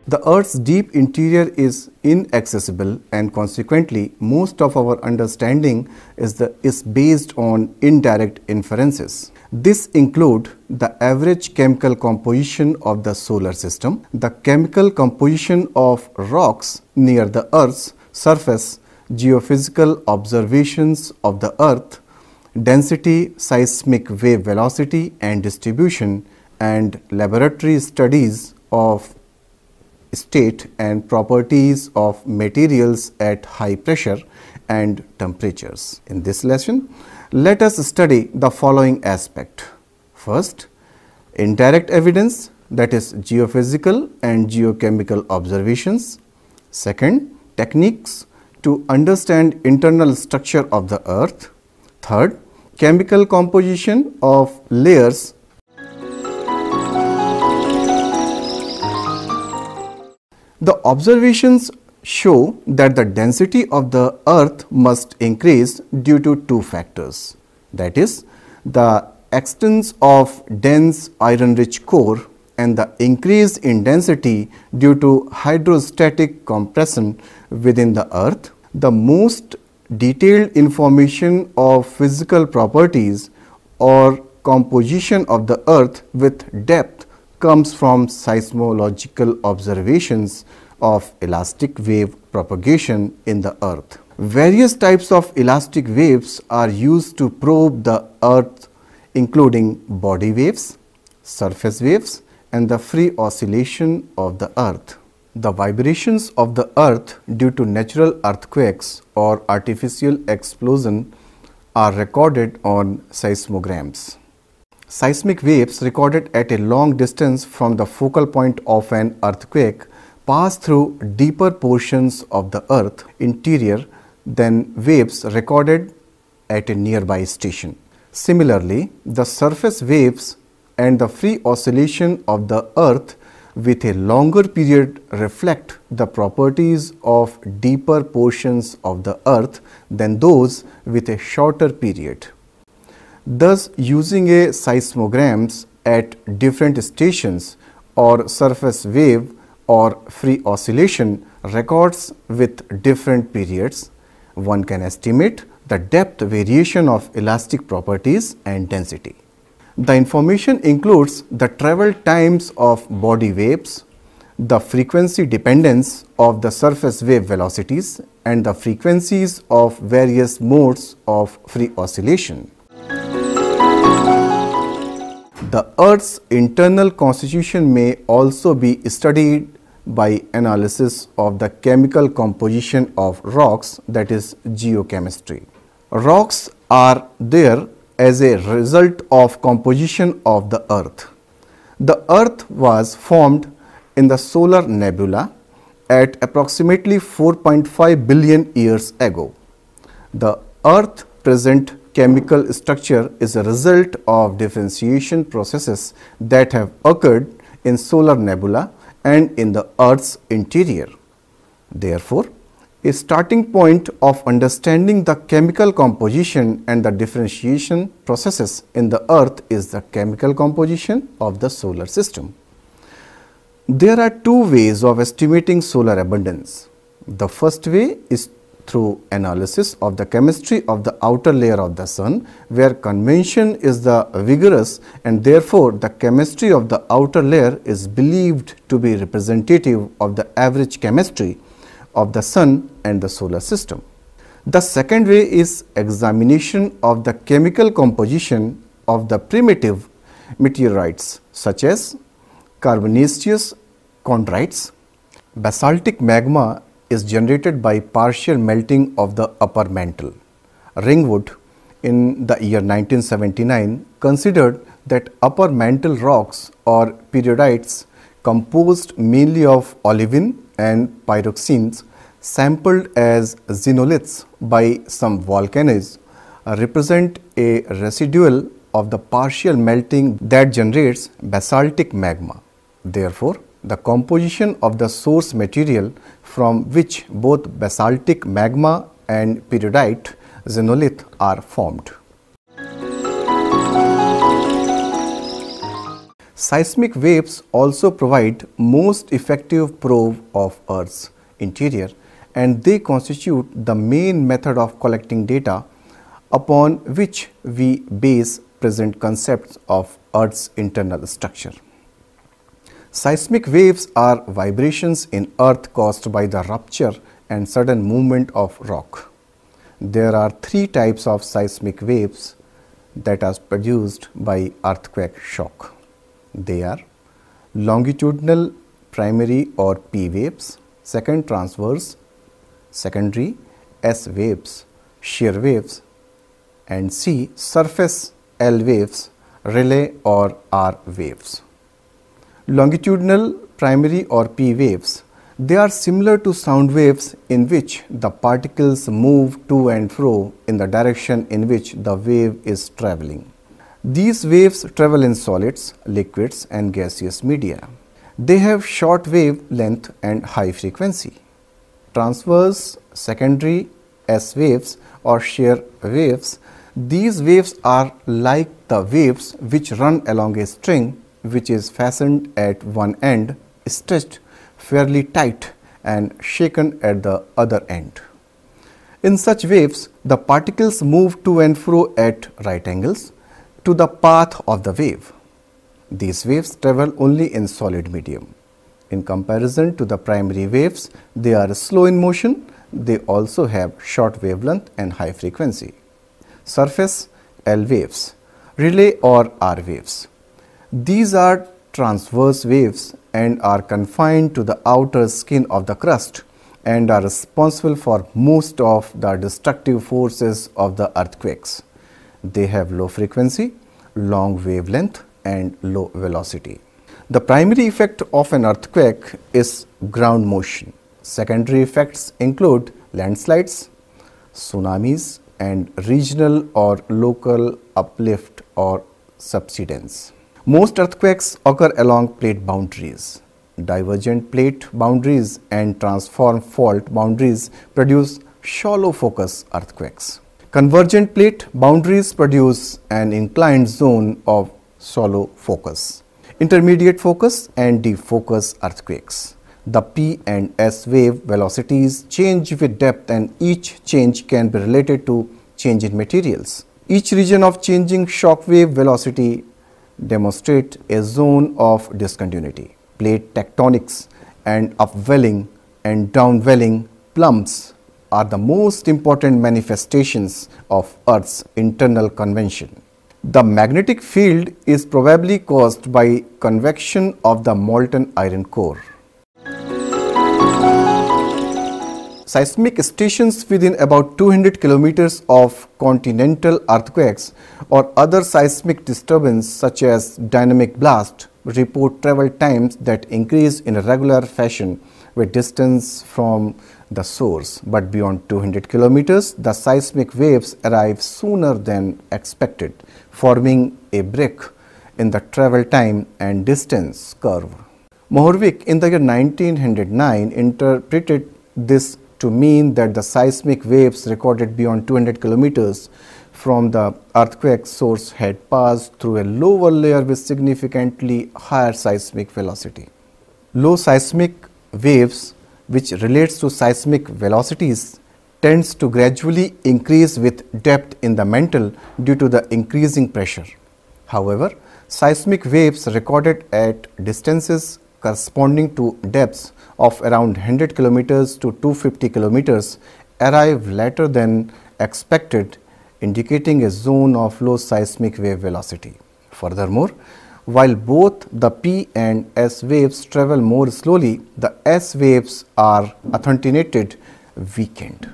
The Earth's deep interior is inaccessible, and consequently most of our understanding is based on indirect inferences. This include the average chemical composition of the solar system, the chemical composition of rocks near the Earth's surface, geophysical observations of the Earth, density, seismic wave velocity and distribution, and laboratory studies of state and properties of materials at high pressure and temperatures. In this lesson, let us study the following aspect. First, indirect evidence, that is geophysical and geochemical observations. Second, techniques to understand internal structure of the Earth. Third, chemical composition of layers. The observations show that the density of the Earth must increase due to two factors, that is, the extents of dense iron-rich core and the increase in density due to hydrostatic compression within the Earth. The most detailed information of physical properties or composition of the Earth with depth comes from seismological observations of elastic wave propagation in the Earth. Various types of elastic waves are used to probe the Earth, including body waves, surface waves, and the free oscillation of the Earth. The vibrations of the Earth due to natural earthquakes or artificial explosion are recorded on seismograms. Seismic waves recorded at a long distance from the focal point of an earthquake pass through deeper portions of the Earth interior than waves recorded at a nearby station. Similarly, the surface waves and the free oscillation of the Earth with a longer period reflect the properties of deeper portions of the Earth than those with a shorter period. Thus, using a seismograms at different stations or surface wave or free oscillation records with different periods, one can estimate the depth variation of elastic properties and density. The information includes the travel times of body waves, the frequency dependence of the surface wave velocities, and the frequencies of various modes of free oscillation. The Earth's internal constitution may also be studied by analysis of the chemical composition of rocks, that is geochemistry. Rocks are there as a result of composition of the Earth. The Earth was formed in the solar nebula at approximately 4.5 billion years ago. The Earth's present chemical structure is a result of differentiation processes that have occurred in solar nebula and in the Earth's interior. Therefore, a starting point of understanding the chemical composition and the differentiation processes in the Earth is the chemical composition of the solar system. There are two ways of estimating solar abundance. The first way is through analysis of the chemistry of the outer layer of the Sun, where convention is the vigorous and therefore the chemistry of the outer layer is believed to be representative of the average chemistry of the Sun and the solar system. The second way is examination of the chemical composition of the primitive meteorites such as carbonaceous chondrites. Basaltic magma is generated by partial melting of the upper mantle. Ringwood in the year 1979 considered that upper mantle rocks or periodites composed mainly of olivine and pyroxenes sampled as xenoliths by some volcanoes represent a residual of the partial melting that generates basaltic magma. Therefore, the composition of the source material from which both basaltic magma and periodite xenolith are formed. Seismic waves also provide most effective probe of Earth's interior, and they constitute the main method of collecting data upon which we base present concepts of Earth's internal structure. Seismic waves are vibrations in Earth caused by the rupture and sudden movement of rock. There are three types of seismic waves that are produced by earthquake shock. They are longitudinal primary or P waves, second transverse, secondary S waves, shear waves, and C surface L waves, relay or R waves. Longitudinal primary or P waves, they are similar to sound waves in which the particles move to and fro in the direction in which the wave is traveling. These waves travel in solids, liquids and gaseous media. They have short wavelength and high frequency. Transverse, secondary S waves or shear waves, these waves are like the waves which run along a string which is fastened at one end, stretched fairly tight and shaken at the other end. In such waves, the particles move to and fro at right angles to the path of the wave. These waves travel only in solid medium. In comparison to the primary waves, they are slow in motion. They also have short wavelength and high frequency. Surface L waves, relay or R waves. These are transverse waves and are confined to the outer skin of the crust and are responsible for most of the destructive forces of the earthquakes. They have low frequency, long wavelength and low velocity. The primary effect of an earthquake is ground motion. Secondary effects include landslides, tsunamis and regional or local uplift or subsidence. Most earthquakes occur along plate boundaries. Divergent plate boundaries and transform fault boundaries produce shallow focus earthquakes. Convergent plate boundaries produce an inclined zone of shallow focus. Intermediate focus and deep focus earthquakes. The P and S wave velocities change with depth and each change can be related to change in materials. Each region of changing shock wave velocity demonstrate a zone of discontinuity. Plate tectonics and upwelling and downwelling plumes are the most important manifestations of Earth's internal convection. The magnetic field is probably caused by convection of the molten iron core. Seismic stations within about 200 kilometers of continental earthquakes or other seismic disturbance such as dynamic blast report travel times that increase in a regular fashion with distance from the source, but beyond 200 kilometers, the seismic waves arrive sooner than expected, forming a break in the travel time and distance curve. Mohorovich in the year 1909 interpreted this to mean that the seismic waves recorded beyond 200 kilometers from the earthquake source had passed through a lower layer with significantly higher seismic velocity. Low seismic waves, which relates to seismic velocities, tends to gradually increase with depth in the mantle due to the increasing pressure. However, seismic waves recorded at distances corresponding to depths of around 100 kilometers to 250 kilometers arrive later than expected, indicating a zone of low seismic wave velocity. Furthermore, while both the P and S waves travel more slowly, the S waves are attenuated, weakened.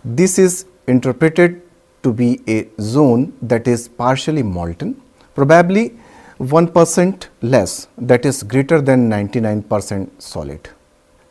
This is interpreted to be a zone that is partially molten, probably 1% less, that is greater than 99% solid.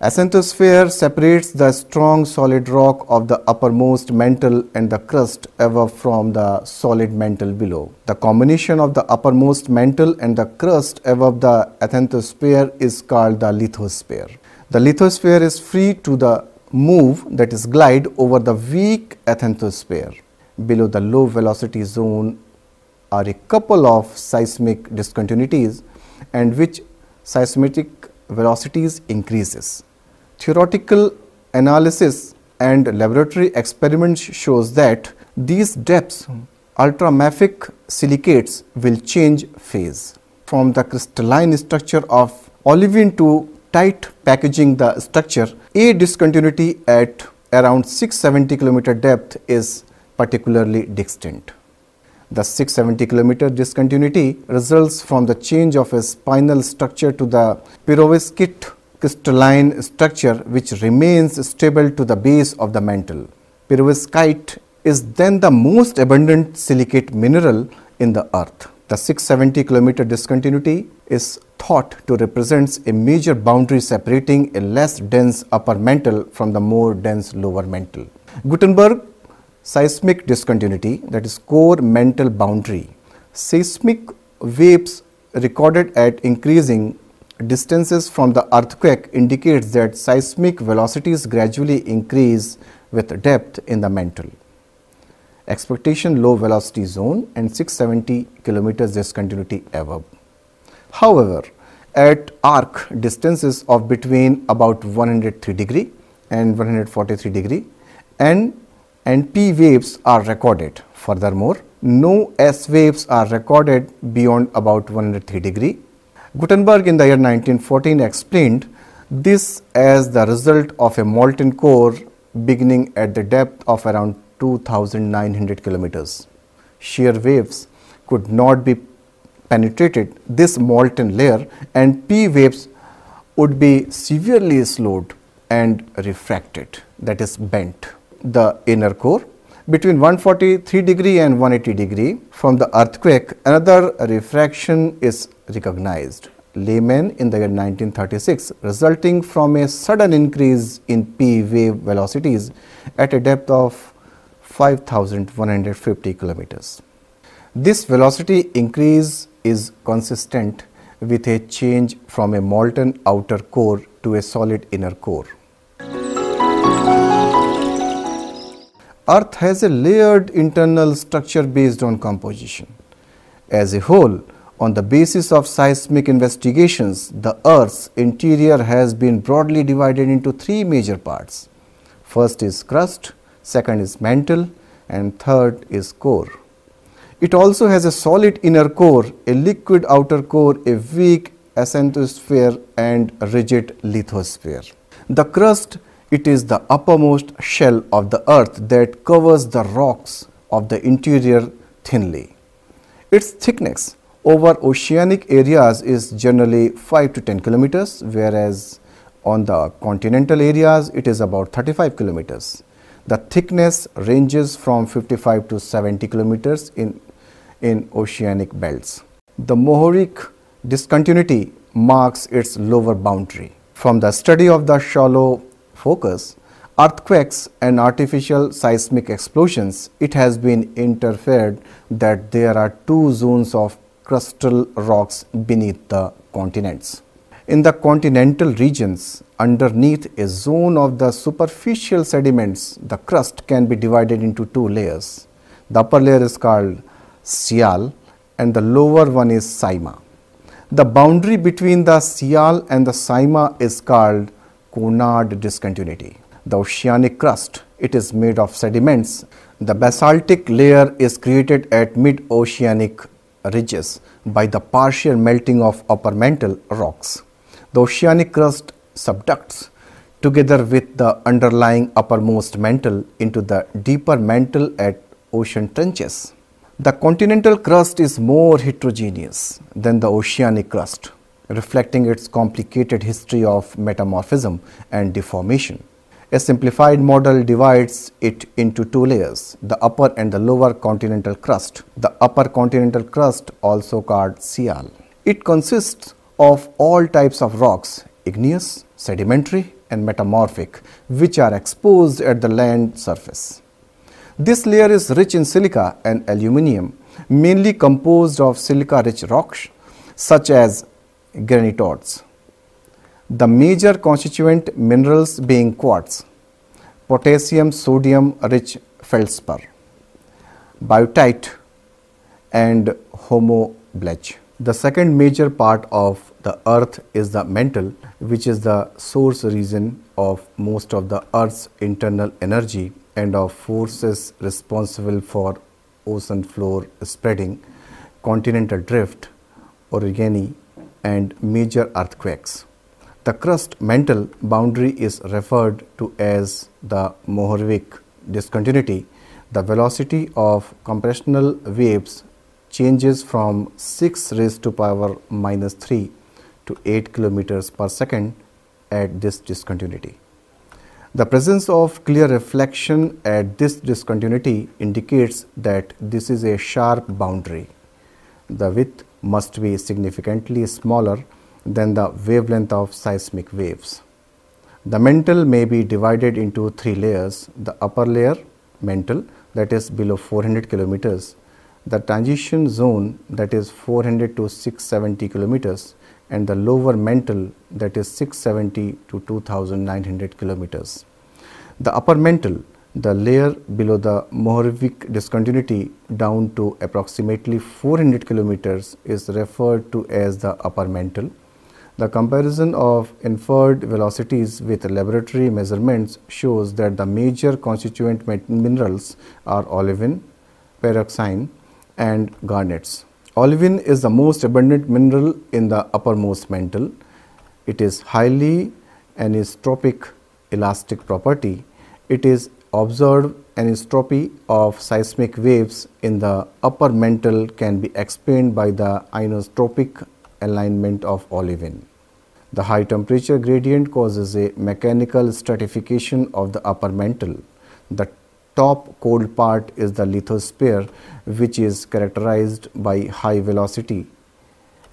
Ascentosphere separates the strong solid rock of the uppermost mantle and the crust above from the solid mantle below. The combination of the uppermost mantle and the crust above the ascentosphere is called the lithosphere. The lithosphere is free to the move, that is glide, over the weak ascentosphere. Below the low velocity zone are a couple of seismic discontinuities and which seismic velocities increases. Theoretical analysis and laboratory experiments shows that these depths ultramafic silicates will change phase from the crystalline structure of olivine to tight packaging the structure. A discontinuity at around 670 km depth is particularly distinct. The 670 km discontinuity results from the change of a spinal structure to the perovskite crystalline structure which remains stable to the base of the mantle. Perovskite is then the most abundant silicate mineral in the earth. The 670 km discontinuity is thought to represent a major boundary separating a less dense upper mantle from the more dense lower mantle. Gutenberg seismic discontinuity, that is core mantle boundary. Seismic waves recorded at increasing distances from the earthquake indicates that seismic velocities gradually increase with depth in the mantle. Expectation low velocity zone and 670 km discontinuity above. However, at arc distances of between about 103 degree and 143 degree and P waves are recorded. Furthermore, no S waves are recorded beyond about 103 degree. Gutenberg in the year 1914 explained this as the result of a molten core beginning at the depth of around 2,900 kilometers. Shear waves could not be penetrated this molten layer and P waves would be severely slowed and refracted, that is bent. The inner core between 143 degree and 180 degree from the earthquake, another refraction is recognized. Lehman in the year 1936, resulting from a sudden increase in P wave velocities at a depth of 5,150 kilometers. This velocity increase is consistent with a change from a molten outer core to a solid inner core. Earth has a layered internal structure based on composition. As a whole, on the basis of seismic investigations, the Earth's interior has been broadly divided into three major parts. First is crust, second is mantle, and third is core. It also has a solid inner core, a liquid outer core, a weak ascentosphere, and a rigid lithosphere. The crust, it is the uppermost shell of the earth that covers the rocks of the interior thinly. Its thickness over oceanic areas is generally 5 to 10 kilometers, whereas on the continental areas it is about 35 kilometers. The thickness ranges from 55 to 70 kilometers in oceanic belts. The Mohoric discontinuity marks its lower boundary. From the study of the shallow focus, earthquakes and artificial seismic explosions, it has been inferred that there are two zones of crustal rocks beneath the continents. In the continental regions, underneath a zone of the superficial sediments, the crust can be divided into two layers. The upper layer is called Sial and the lower one is Saima. The boundary between the Sial and the Saima is called Conard discontinuity. The oceanic crust, it is made of sediments. The basaltic layer is created at mid-oceanic ridges by the partial melting of upper mantle rocks. The oceanic crust subducts together with the underlying uppermost mantle into the deeper mantle at ocean trenches. The continental crust is more heterogeneous than the oceanic crust, reflecting its complicated history of metamorphism and deformation. A simplified model divides it into two layers, the upper and the lower continental crust. The upper continental crust, also called Sial. It consists of all types of rocks, igneous, sedimentary, and metamorphic, which are exposed at the land surface. This layer is rich in silica and aluminium, mainly composed of silica-rich rocks such as granitoids. The major constituent minerals being quartz, potassium sodium-rich feldspar, biotite, and homoblech. The second major part of the earth is the mantle, which is the source region of most of the earth's internal energy and of forces responsible for ocean floor spreading, continental drift, orogeny, and major earthquakes. The crust mantle boundary is referred to as the Mohrevik discontinuity. The velocity of compressional waves changes from 6 raised to power minus 3 to 8 kilometers per second at this discontinuity. The presence of clear reflection at this discontinuity indicates that this is a sharp boundary. The width must be significantly smaller than the wavelength of seismic waves. The mantle may be divided into 3 layers: the upper layer, mantle, that is below 400 kilometers, the transition zone, that is 400 to 670 kilometers, and the lower mantle, that is 670 to 2900 kilometers. The upper mantle, the layer below the Mohrevik discontinuity down to approximately 400 kilometers, is referred to as the upper mantle. The comparison of inferred velocities with laboratory measurements shows that the major constituent minerals are olivine, pyroxene, and garnets. Olivine is the most abundant mineral in the uppermost mantle. It is highly anisotropic elastic property. It is observed anisotropy of seismic waves in the upper mantle can be explained by the anisotropic alignment of olivine. The high temperature gradient causes a mechanical stratification of the upper mantle. The top cold part is the lithosphere, which is characterized by high velocity.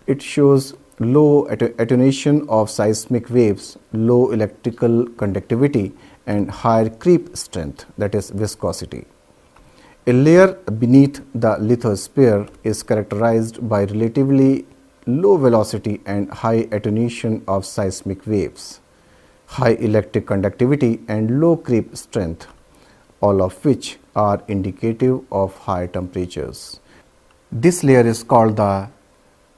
It shows low attenuation of seismic waves, low electrical conductivity, and higher creep strength, that is viscosity. A layer beneath the lithosphere is characterized by relatively low velocity and high attenuation of seismic waves, high electric conductivity, and low creep strength, all of which are indicative of high temperatures. This layer is called the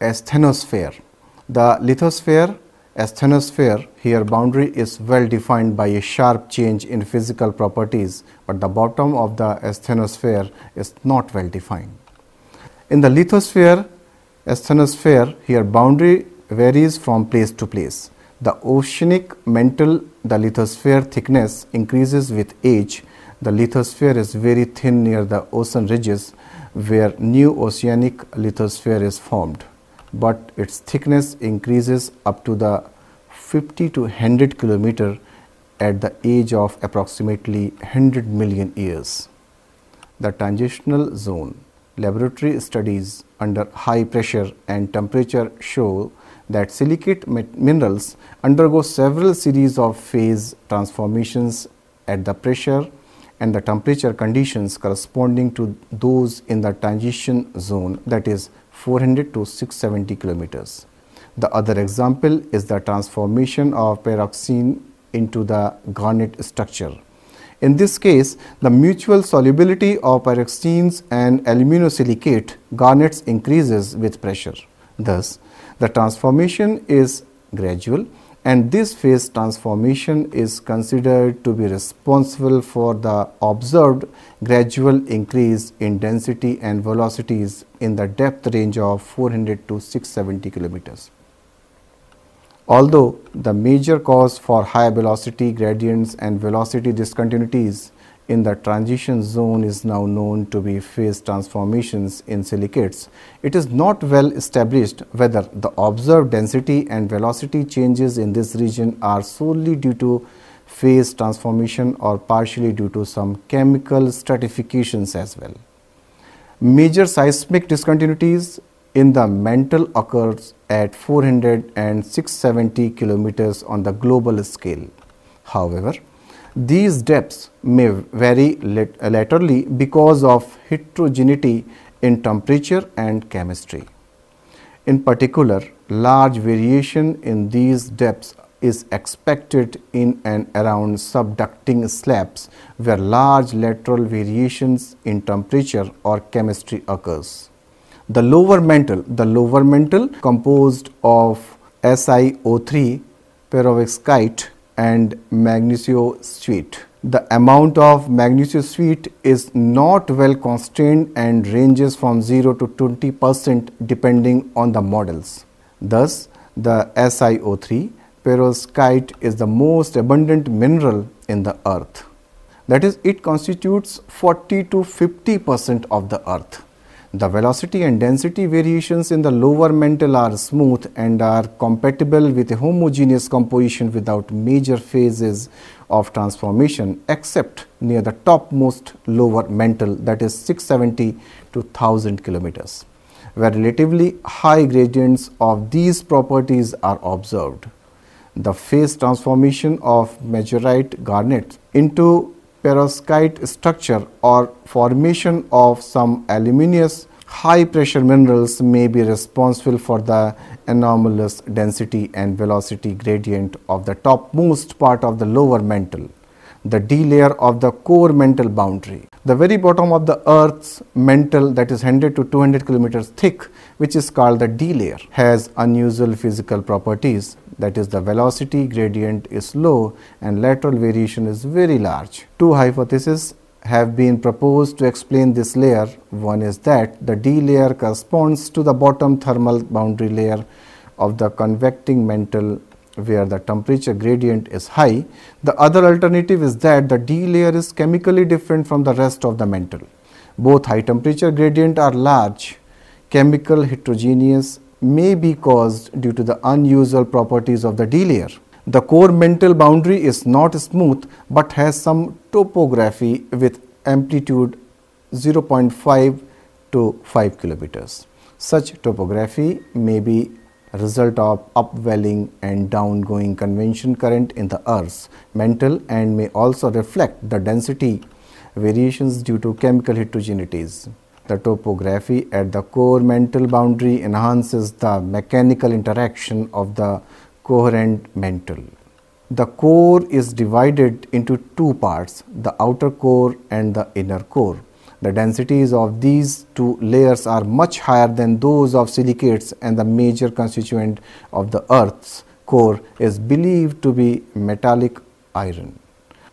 asthenosphere. The lithosphere, asthenosphere, here boundary is well defined by a sharp change in physical properties, but the bottom of the asthenosphere is not well defined. In the lithosphere, asthenosphere, here boundary varies from place to place. The oceanic mantle, the lithosphere thickness increases with age. The lithosphere is very thin near the ocean ridges where new oceanic lithosphere is formed, but its thickness increases up to the 50 to 100 kilometer at the age of approximately 100 million years. The transitional zone. Laboratory studies under high pressure and temperature show that silicate minerals undergo several series of phase transformations at the pressure and the temperature conditions corresponding to those in the transition zone, that is 400 to 670 kilometers. The other example is the transformation of pyroxene into the garnet structure. In this case, the mutual solubility of pyroxenes and aluminosilicate garnets increases with pressure. Thus, the transformation is gradual, and this phase transformation is considered to be responsible for the observed gradual increase in density and velocities in the depth range of 400 to 670 kilometers. Although the major cause for high velocity gradients and velocity discontinuities in the transition zone is now known to be phase transformations in silicates, it is not well established whether the observed density and velocity changes in this region are solely due to phase transformation or partially due to some chemical stratifications as well. Major seismic discontinuities in the mantle occurs at 400 and 670 kilometers on the global scale. However, these depths may vary laterally because of heterogeneity in temperature and chemistry. In particular, large variation in these depths is expected in and around subducting slabs where large lateral variations in temperature or chemistry occurs. The lower mantle composed of SiO3, perovskite and magnesiosuite. The amount of magnesiosuite is not well constrained and ranges from 0 to 20% depending on the models. Thus, the SiO3 perovskite is the most abundant mineral in the earth. That is, it constitutes 40 to 50% of the earth. The velocity and density variations in the lower mantle are smooth and are compatible with a homogeneous composition without major phases of transformation except near the topmost lower mantle, that is 670 to 1000 kilometers, where relatively high gradients of these properties are observed. The phase transformation of meteorite garnet into perovskite structure or formation of some aluminous high pressure minerals may be responsible for the anomalous density and velocity gradient of the topmost part of the lower mantle, the D layer of the core mantle boundary. The very bottom of the Earth's mantle, that is 100 to 200 kilometers thick, which is called the D layer, has unusual physical properties. That is, the velocity gradient is low and lateral variation is very large. Two hypotheses have been proposed to explain this layer. One is that the D layer corresponds to the bottom thermal boundary layer of the convecting mantle where the temperature gradient is high. The other alternative is that the D layer is chemically different from the rest of the mantle. Both high temperature gradient are large. Chemical heterogeneous may be caused due to the unusual properties of the D layer. The core mantle boundary is not smooth but has some topography with amplitude 0.5 to 5 kilometers. Such topography may be a result of upwelling and downgoing convection current in the Earth's mantle and may also reflect the density variations due to chemical heterogeneities. The topography at the core mantle boundary enhances the mechanical interaction of the coherent mantle. The core is divided into two parts, the outer core and the inner core. The densities of these two layers are much higher than those of silicates, and the major constituent of the Earth's core is believed to be metallic iron.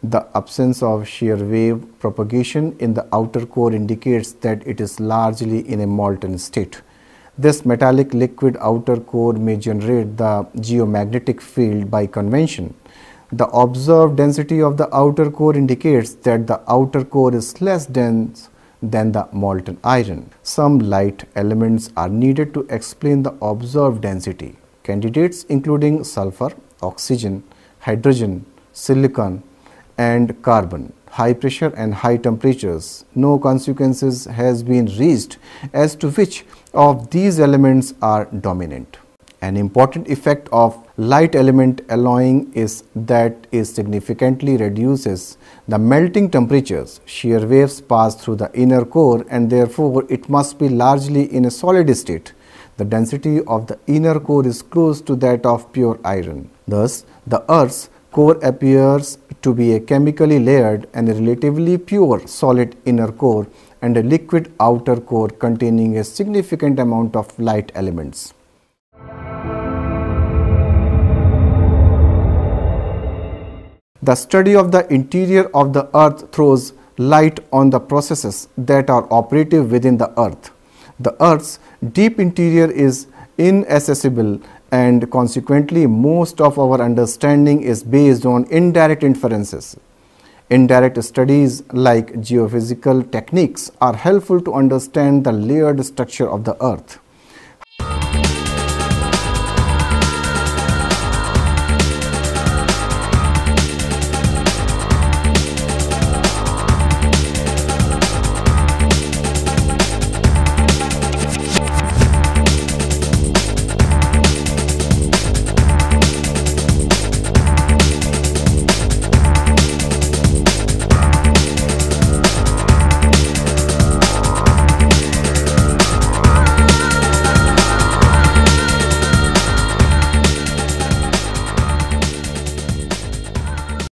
The absence of shear wave propagation in the outer core indicates that it is largely in a molten state. This metallic liquid outer core may generate the geomagnetic field by convection. The observed density of the outer core indicates that the outer core is less dense than the molten iron. Some light elements are needed to explain the observed density. Candidates including sulfur, oxygen, hydrogen, silicon, and carbon, high pressure and high temperatures. No consequences has been reached as to which of these elements are dominant. An important effect of light element alloying is that it significantly reduces the melting temperatures. Shear waves pass through the inner core and therefore it must be largely in a solid state. The density of the inner core is close to that of pure iron. Thus, the Earth's core appears to be a chemically layered and a relatively pure solid inner core and a liquid outer core containing a significant amount of light elements. The study of the interior of the Earth throws light on the processes that are operative within the Earth. The Earth's deep interior is inaccessible, and consequently most of our understanding is based on indirect inferences. Indirect studies like geophysical techniques are helpful to understand the layered structure of the Earth.